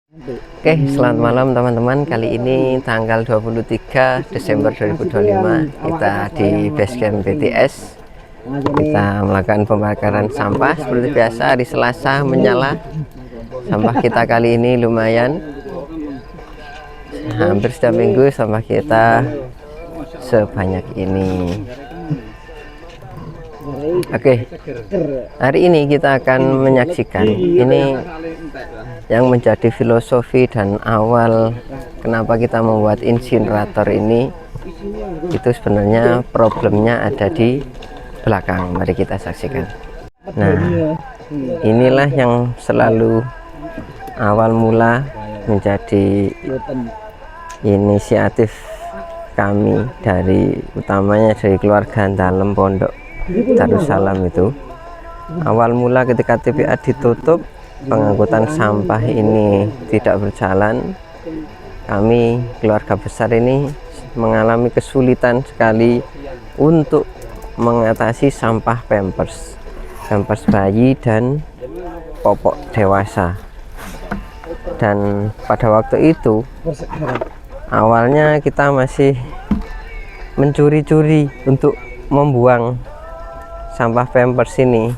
Oke, selamat malam teman-teman. Kali ini tanggal 23 Desember 2025 kita di Basecamp BTS. Kita melakukan pembakaran sampah seperti biasa. Hari Selasa menyala. Sampah kita kali ini lumayan, hampir setiap minggu sampah kita sebanyak ini. Oke, hari ini kita akan menyaksikan ini yang menjadi filosofi dan awal kenapa kita membuat insinerator ini. Itu sebenarnya problemnya ada di belakang. Mari kita saksikan. Nah, inilah yang selalu awal mula menjadi inisiatif kami, dari utamanya dari keluarga dalam Pondok Darussalam. Itu awal mula ketika TPA ditutup, pengangkutan sampah ini tidak berjalan. Kami keluarga besar ini mengalami kesulitan sekali untuk mengatasi sampah pampers bayi dan popok dewasa. Dan pada waktu itu awalnya kita masih mencuri-curi untuk membuang sampah pampers ini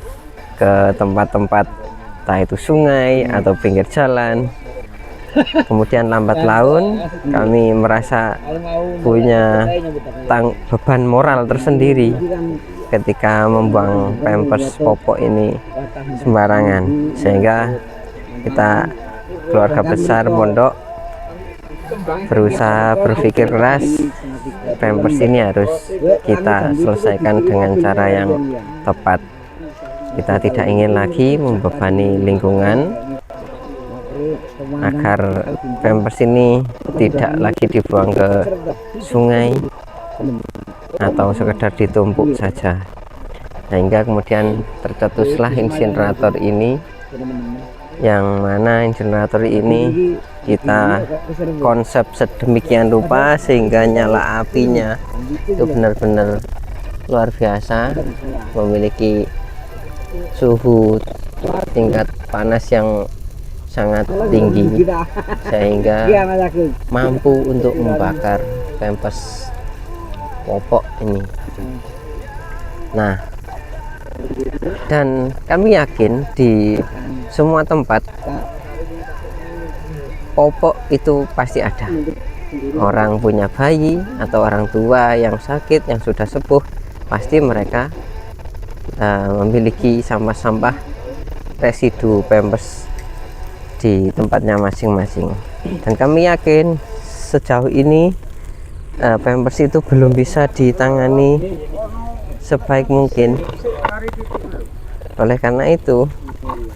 ke tempat-tempat, entah itu sungai atau pinggir jalan. Kemudian lambat laun kami merasa punya beban moral tersendiri ketika membuang pampers popok ini sembarangan, sehingga kita keluarga besar pondok berusaha berpikir keras. Pampers ini harus kita selesaikan dengan cara yang tepat. Kita tidak ingin lagi membebani lingkungan, agar pampers ini tidak lagi dibuang ke sungai atau sekedar ditumpuk saja. Sehingga kemudian tercetuslah insinerator ini, yang mana insinerator ini kita konsep sedemikian rupa sehingga nyala apinya itu benar-benar luar biasa, memiliki suhu tingkat panas yang sangat tinggi sehingga mampu untuk membakar pampers popok ini. Nah, dan kami yakin di semua tempat popok itu pasti ada. Orang punya bayi atau orang tua yang sakit, yang sudah sepuh, pasti mereka memiliki sampah-sampah residu pampers di tempatnya masing-masing. Dan kami yakin sejauh ini pampers itu belum bisa ditangani sebaik mungkin. Oleh karena itu,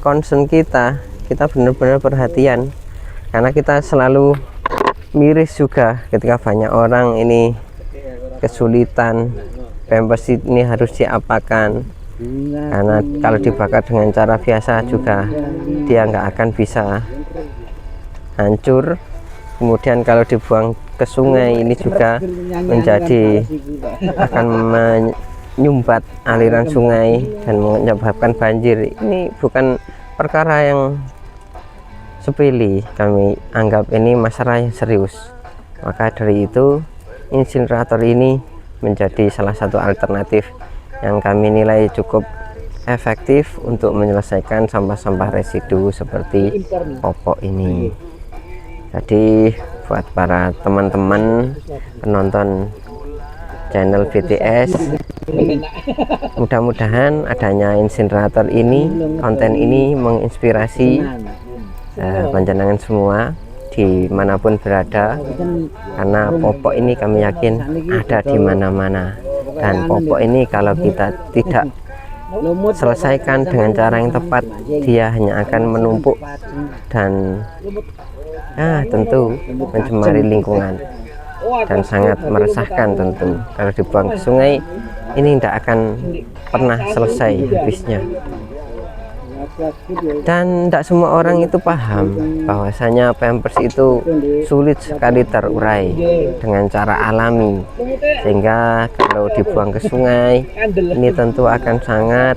concern kita benar-benar perhatian, karena kita selalu miris juga ketika banyak orang ini kesulitan pampers ini harus diapakan. Karena kalau dibakar dengan cara biasa juga dia nggak akan bisa, hancur. Kemudian kalau dibuang ke sungai ini juga akan menyumbat aliran sungai dan menyebabkan banjir. Ini bukan perkara yang sepele, kami anggap ini masalah yang serius. Maka dari itu insinerator ini menjadi salah satu alternatif yang kami nilai cukup efektif untuk menyelesaikan sampah-sampah residu seperti popok ini. Jadi buat para teman-teman penonton channel BTS, mudah-mudahan adanya insinerator ini, konten ini menginspirasi panjenengan semua dimanapun berada, karena popok ini kami yakin ada di mana-mana. Dan popok ini kalau kita tidak selesaikan dengan cara yang tepat, dia hanya akan menumpuk dan tentu mencemari lingkungan dan sangat meresahkan. Tentu kalau dibuang ke sungai ini tidak akan pernah selesai habisnya. Dan tidak semua orang itu paham bahwasanya pampers itu sulit sekali terurai dengan cara alami, sehingga kalau dibuang ke sungai ini tentu akan sangat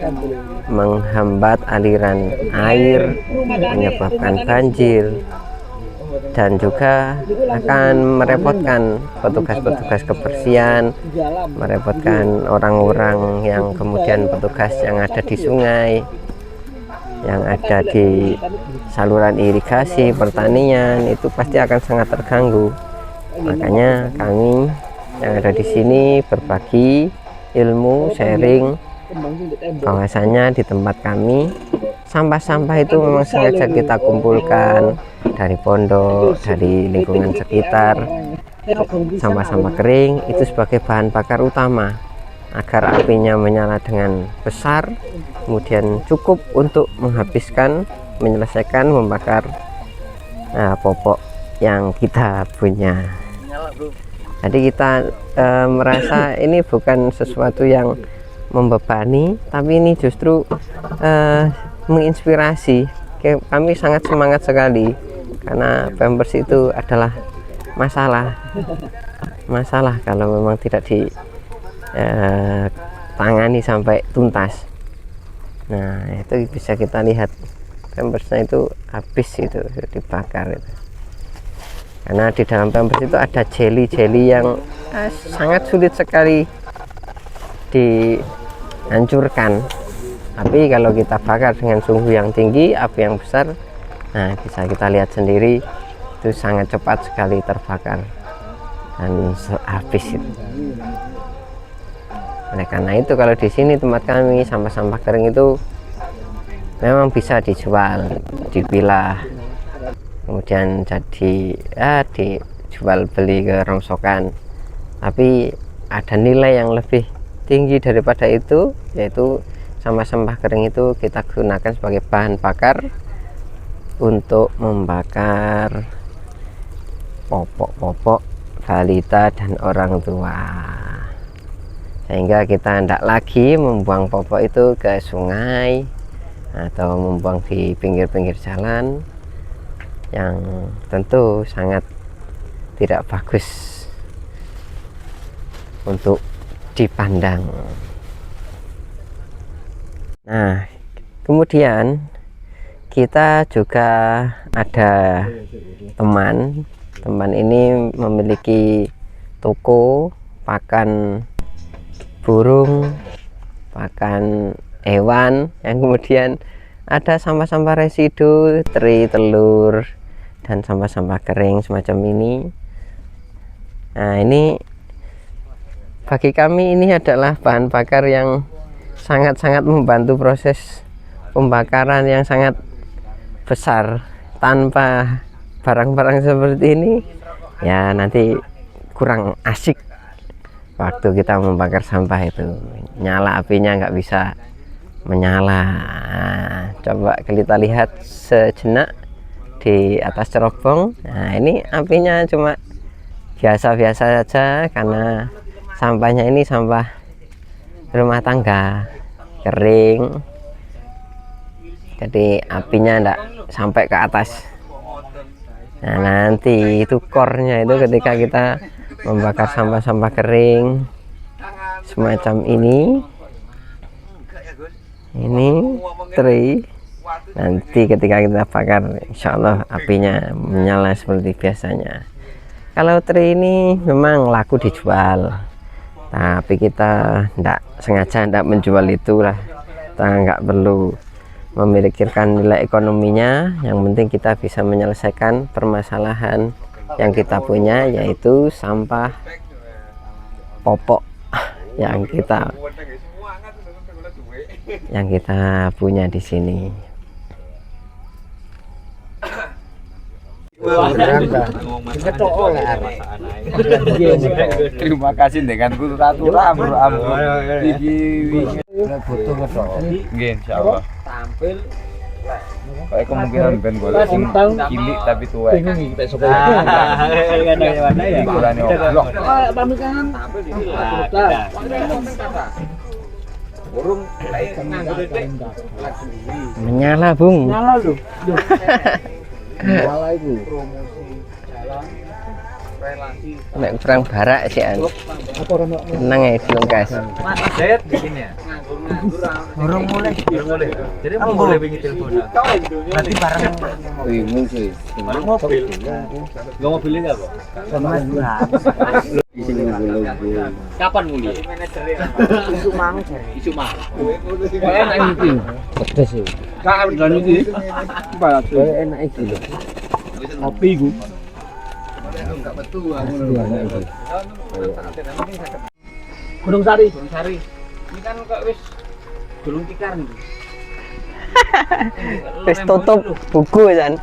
menghambat aliran air, menyebabkan banjir. dan juga akan merepotkan petugas-petugas kebersihan, merepotkan orang-orang yang kemudian petugas yang ada di sungai, yang ada di saluran irigasi, pertanian, itu pasti akan sangat terganggu. Makanya kami yang ada di sini berbagi ilmu, sharing bahwasanya di tempat kami sampah-sampah itu memang sengaja kita kumpulkan dari pondok, dari lingkungan sekitar. Sampah-sampah kering itu sebagai bahan bakar utama agar apinya menyala dengan besar, kemudian cukup untuk menghabiskan, menyelesaikan membakar popok yang kita punya. Jadi kita merasa ini bukan sesuatu yang membebani, tapi ini justru menginspirasi. Kami sangat semangat sekali karena Pampers itu adalah masalah kalau memang tidak ditangani sampai tuntas. Nah, itu bisa kita lihat Pampersnya itu habis itu dibakar itu. Karena di dalam Pampers itu ada jelly yang sangat sulit sekali dihancurkan, tapi kalau kita bakar dengan suhu yang tinggi, api yang besar, nah bisa kita lihat sendiri itu sangat cepat sekali terbakar dan habis itu. Oleh karena itu kalau di sini tempat kami sampah-sampah kering itu memang bisa dijual, dipilah, kemudian jadi dijual beli ke rongsokan, tapi ada nilai yang lebih tinggi daripada itu, yaitu sampah-sampah kering itu kita gunakan sebagai bahan bakar untuk membakar popok-popok balita dan orang tua, sehingga kita tidak lagi membuang popok itu ke sungai atau membuang di pinggir-pinggir jalan, yang tentu sangat tidak bagus untuk dipandang. Nah, kemudian kita juga ada teman ini memiliki toko pakan burung, pakan hewan, yang kemudian ada sampah-sampah residu, teri, telur, dan sampah-sampah kering semacam ini. Nah, ini bagi kami ini adalah bahan bakar yang sangat-sangat membantu proses pembakaran yang sangat besar. Tanpa barang-barang seperti ini ya nanti kurang asik waktu kita membakar sampah itu, nyala apinya nggak bisa menyala. Nah, coba kita lihat sejenak di atas cerobong. Nah, ini apinya cuma biasa-biasa saja karena sampahnya ini sampah rumah tangga kering, jadi apinya enggak sampai ke atas. Nah, nanti itu core-nya itu ketika kita membakar sampah-sampah kering semacam ini teri, nanti ketika kita bakar insya Allah apinya menyala seperti biasanya. Kalau teri ini memang laku dijual, tapi kita sengaja tidak menjual itulah. Kita nggak perlu memikirkan nilai ekonominya, yang penting kita bisa menyelesaikan permasalahan yang kita punya, yaitu sampah popok yang kita punya di sini. Terima kasih dengan ratu insyaallah. Tampil kayak kemungkinan ben golek sing cilik tapi tuwek. Menyala, Bung. Menyala lho. Menyala itu promosi jalan Nek perang barak sih an. Tenang ya dilengkas. Set begini ya. Burung mulai. Jadi mau boleh bikin telepon. Berarti bareng Bingung sih. Mobil. Enggak mobilnya enggak, Pak? sama Mas. Kapan mulai? Isu mang jare. Isu mah. Enak iki. Pedes iki. Kak dan iki. Enak iki lho. Kopi ku. Gunung Sari. Gunung Sari. Ini kan kok wis Gunung Tikar nih. Wis tutup buku kan.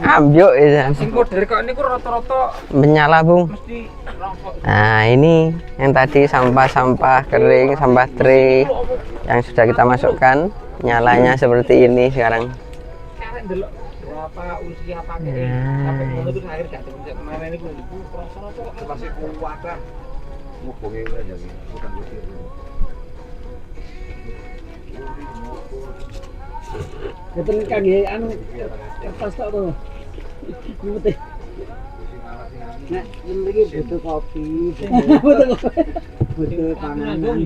Ambyuk ya. Sing dari kok ini ku rata-rata Menyala, Bung. mesti rokok. Nah, ini yang tadi sampah-sampah kering, sampah tray yang sudah kita masukkan. Nyalanya seperti ini sekarang. Karek ndelok berapa usia pakai sampai ngono terus akhir gak terus kemarin ini rata-rata kok masih kuat kan. Ngubungi aja iki. Bukan kusir. Ngeten kangge anu kertas tok to. Nyemete. Nek mriki butuh kopi, butuh panganan.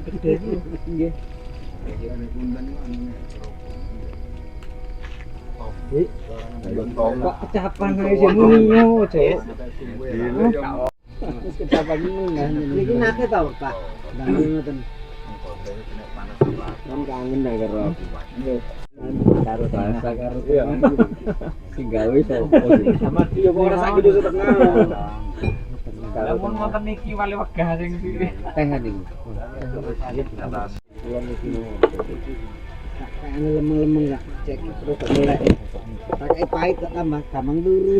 Nggih. Kok kecapan ae sing muni, Cuk. Kecapan niki nate to, Pak. Ndang ngoten. Kan kangen nek karo aku. Karo bahasa karo sing gawe sapa sih? Sama dia kok ora sakit itu tenang. Lamun wonten niki wali wegah sing Teh niku. atas. Kayak lemeng-lemeng gak cek terus melek. Pakai pahit kok tambah gampang turu.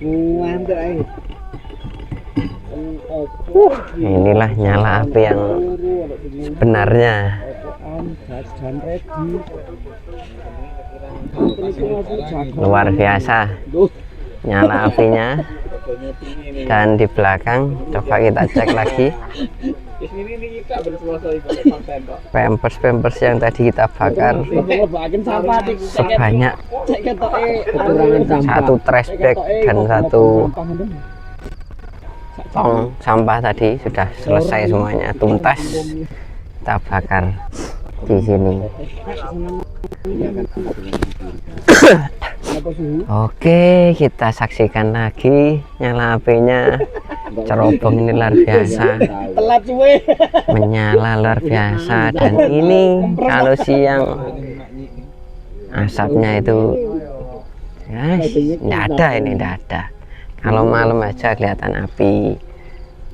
Ngantuk ae. Inilah nyala api yang sebenarnya. Luar biasa nyala apinya. Dan di belakang coba kita cek lagi pampers yang tadi kita bakar sebanyak satu trash bag dan satu tong sampah tadi sudah selesai semuanya, tuntas kita bakar di sini. Oke, kita saksikan lagi nyala apinya. Cerobong ini luar biasa, menyala luar biasa. Dan ini kalau siang asapnya itu tidak ada, ini tidak ada. Kalau malam aja kelihatan api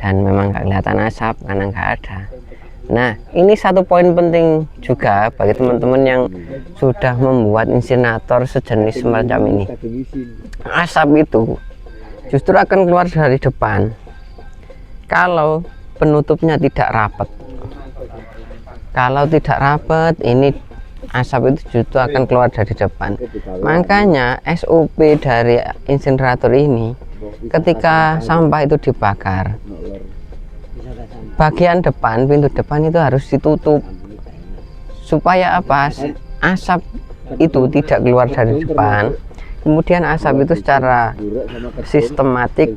dan memang nggak kelihatan asap karena nggak ada. Nah, ini satu poin penting juga bagi teman-teman yang sudah membuat insinerator sejenis semacam ini. Asap itu justru akan keluar dari depan kalau penutupnya tidak rapat. Kalau tidak rapat, ini asap itu justru akan keluar dari depan. Makanya SOP dari insinerator ini, ketika sampah itu dibakar, bagian depan, pintu depan itu harus ditutup supaya apa? Asap itu tidak keluar dari depan. Kemudian asap itu secara sistematik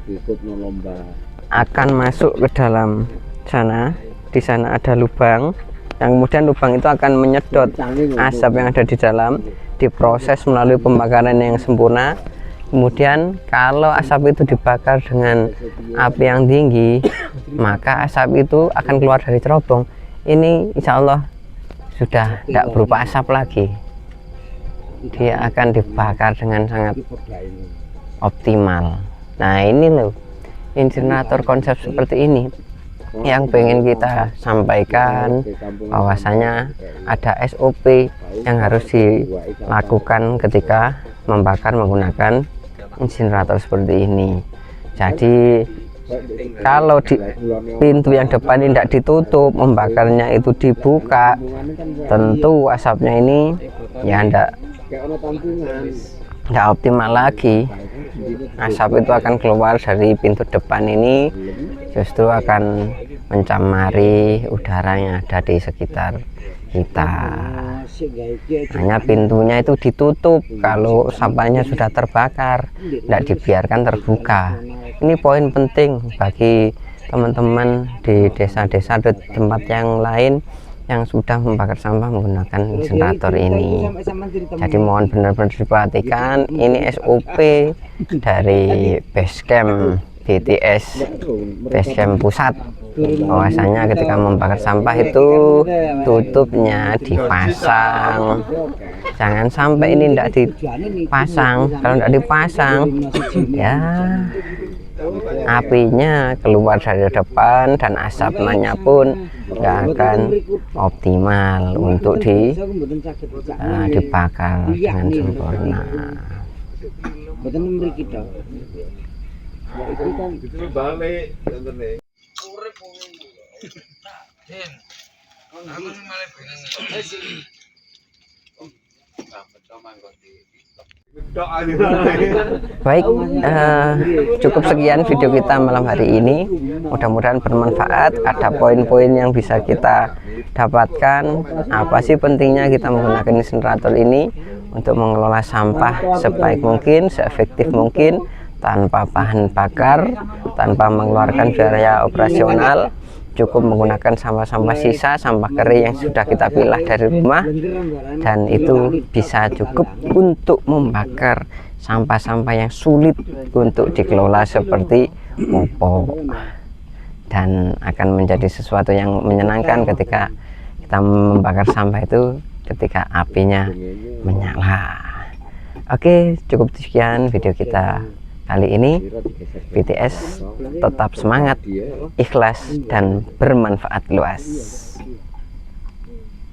akan masuk ke dalam sana. Di sana ada lubang, yang kemudian lubang itu akan menyedot asap yang ada di dalam, diproses melalui pembakaran yang sempurna. Kemudian kalau asap itu dibakar dengan api yang tinggi, maka asap itu akan keluar dari cerobong. Ini insya Allah sudah tidak berupa asap lagi. Dia akan dibakar dengan sangat optimal. Nah, ini loh insinerator konsep seperti ini yang pengen kita sampaikan, bahwasanya ada SOP yang harus dilakukan ketika membakar menggunakan insinerator seperti ini. Jadi kalau di pintu yang depan ini tidak ditutup, membakarnya itu dibuka, tentu asapnya ini ya tidak optimal lagi. Asap itu akan keluar dari pintu depan ini, justru akan mencemari udara yang ada di sekitar kita. Hanya pintunya itu ditutup kalau sampahnya sudah terbakar, tidak dibiarkan terbuka. Ini poin penting bagi teman-teman di desa-desa atau tempat yang lain yang sudah membakar sampah menggunakan insinerator ini. Jadi mohon benar-benar diperhatikan, ini SOP dari Basecamp BTS, Basecamp pusat. Bahwasanya ketika membakar sampah itu tutupnya dipasang. Jangan sampai ini tidak dipasang. Kalau tidak dipasang, ya apinya keluar dari depan dan asapnya pun nggak akan optimal untuk dibakar dengan sempurna. Baik, cukup sekian video kita malam hari ini. Mudah-mudahan bermanfaat. Ada poin-poin yang bisa kita dapatkan. Apa sih pentingnya kita menggunakan insinerator ini untuk mengelola sampah sebaik mungkin, seefektif mungkin, tanpa bahan bakar, tanpa mengeluarkan biaya operasional. Cukup menggunakan sampah-sampah sisa, sampah kering yang sudah kita pilah dari rumah, dan itu bisa cukup untuk membakar sampah-sampah yang sulit untuk dikelola seperti popok, dan akan menjadi sesuatu yang menyenangkan ketika kita membakar sampah itu ketika apinya menyala. Oke, cukup sekian video kita kali ini. BTS tetap semangat, ikhlas, dan bermanfaat luas.